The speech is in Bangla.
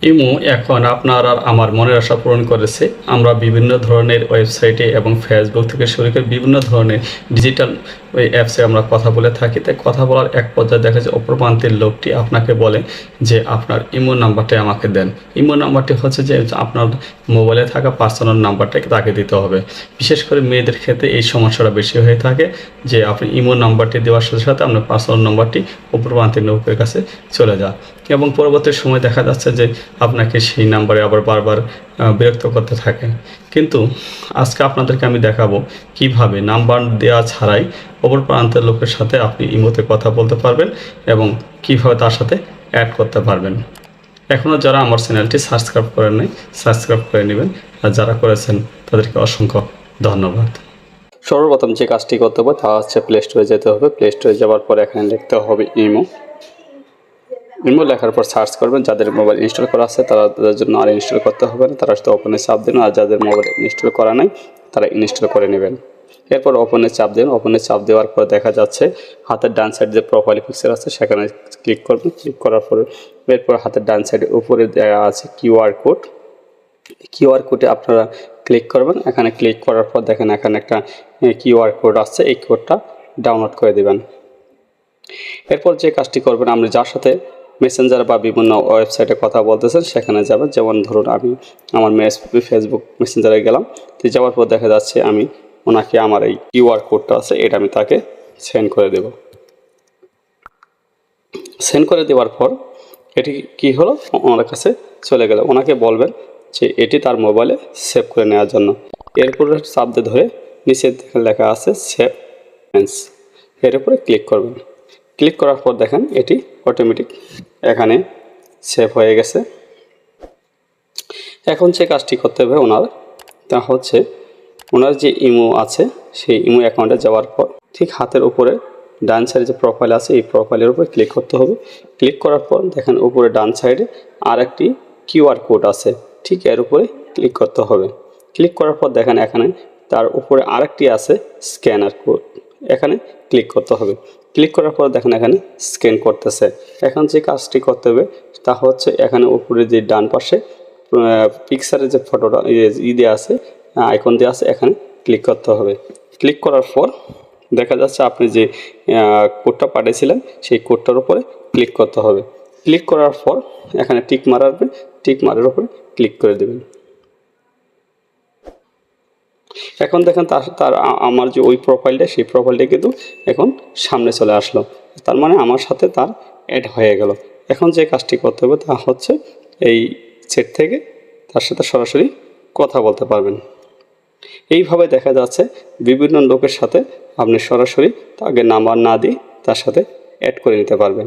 ইমো এখন আপনার আর আমার মনের আশা পূরণ করেছে। আমরা বিভিন্ন ধরনের ওয়েবসাইটে এবং ফেসবুক থেকে শুরু করে বিভিন্ন ধরনের ডিজিটাল ওই অ্যাপসে আমরা কথা বলে থাকি। তাই কথা বলার এক পর্যায়ে দেখা যায় অপর প্রান্তের লোকটি আপনাকে বলে যে আপনার ইমো নাম্বারটি আমাকে দেন। ইমো নাম্বারটি হচ্ছে যে আপনার মোবাইলে থাকা পার্সোনাল নাম্বারটাকে তাকে দিতে হবে। বিশেষ করে মেয়েদের ক্ষেত্রে এই সমস্যাটা বেশি হয়ে থাকে যে আপনি ইমো নাম্বারটি দেওয়ার সাথে সাথে আপনার পার্সোনাল নাম্বারটি অপর প্রান্তের লোকের কাছে চলে যায় এবং পরবর্তী সময় দেখা যাচ্ছে যে আপনাকে সেই নাম্বারে আবার বারবার বিরক্ত করতে থাকে। কিন্তু আজকে আপনাদেরকে আমি দেখাবো কিভাবে নাম্বার দেওয়া ছাড়াই অপর প্রান্তের লোকের সাথে আপনি ইমোতে কথা বলতে পারবেন এবং কিভাবে তার সাথে অ্যাড করতে পারবেন। এখনও যারা আমার চ্যানেলটি সাবস্ক্রাইব করেন নাই সাবস্ক্রাইব করে নেবেন, আর যারা করেছেন তাদেরকে অসংখ্য ধন্যবাদ। সর্বপ্রথম যে কাজটি করতে হবে তা হচ্ছে প্লে স্টোরে যেতে হবে। প্লে স্টোরে যাওয়ার পর এখানে লিখতে হবে ইমো। ইমো লেখার পর সার্চ করবেন। যাদের মোবাইল ইনস্টল করা আছে তাদের জন্য আর ইনস্টল করতে হবে না, তারা শুধু ওপেনে চাপ দেন। আর যাদের মোবাইল ইনস্টল করা নাই তারা ইনস্টল করে নেবেন। এরপর ওপেনে চাপ দেন। ওপেনে চাপ দেওয়ার পর দেখা যাচ্ছে হাতের ডান সাইড যে প্রোফাইল পিকচার আছে সেখানে ক্লিক করবেন। ক্লিক করার পরে এরপর হাতের ডান সাইডে উপরে দেওয়া আছে কিউআর কোড। কিউআর কোডে আপনারা ক্লিক করবেন। এখানে ক্লিক করার পর দেখেন এখানে একটা কিউআর কোড আছে, এই কোডটা ডাউনলোড করে দেবেন। এরপর যে কাজটি করবেন, আপনি যার সাথে মেসেঞ্জার বা বিভিন্ন ওয়েবসাইটে কথা বলতেছেন সেখানে যাবেন। যেমন ধরুন আমি আমার ফেসবুক মেসেঞ্জারে গেলাম। তো যাওয়ার পর দেখা যাচ্ছে আমি ওনাকে আমার এই কিউআর কোডটা আছে এটা আমি তাকে সেন্ড করে দেব। সেন্ড করে দেওয়ার পর এটি কি হলো, ওনার কাছে চলে গেল। ওনাকে বলবেন যে এটি তার মোবাইলে সেভ করে নেওয়ার জন্য। এরপরে চাপ দিয়ে ধরে নিচে লেখা আছে সেভ মেন্স, এর উপরে ক্লিক করবেন। ক্লিক করার পর দেখেন এটি অটোমেটিক এখানে সেভ হয়ে গেছে। এখন যে কাজটি করতে হবে ওনার, তা হচ্ছে ওনার যে ইমো আছে সেই ইমো অ্যাকাউন্টে যাওয়ার পর ঠিক হাতের উপরে ডান সাইডে যে প্রোফাইল আছে এই প্রোফাইলের উপরে ক্লিক করতে হবে। ক্লিক করার পর দেখেন উপরে ডান সাইডে আর একটি কিউআর কোড আছে, ঠিক এর উপরে ক্লিক করতে হবে। ক্লিক করার পর দেখেন এখানে তার উপরে আরেকটি আছে স্ক্যানার কোড, এখানে ক্লিক করতে হবে। ক্লিক করার পর দেখেন এখানে স্ক্যান করতেছে। এখন যে কাজটি করতে হবে তা হচ্ছে এখানে উপরে যে ডান পাশে পিকচারের যে ফটোটা দেওয়া আছে, আইকন দেওয়া আছে, এখানে ক্লিক করতে হবে। ক্লিক করার পর দেখা যাচ্ছে আপনি যে কোডটা পাঠিয়েছিলেন সেই কোডটার উপরে ক্লিক করতে হবে। ক্লিক করার পর এখানে টিক মারবে, টিক মারার উপরে ক্লিক করে দেবেন। এখন দেখেন তার আমার যে ওই প্রোফাইলটা সেই প্রোফাইলটা কিন্তু এখন সামনে চলে আসলো, তার মানে আমার সাথে তার অ্যাড হয়ে গেল। এখন যে কাজটি করতে হবে তা হচ্ছে এই চ্যাট থেকে তার সাথে সরাসরি কথা বলতে পারবেন। এইভাবে দেখা যাচ্ছে বিভিন্ন লোকের সাথে আপনি সরাসরি তাকে নাম্বার না দিয়ে তার সাথে অ্যাড করে নিতে পারবেন।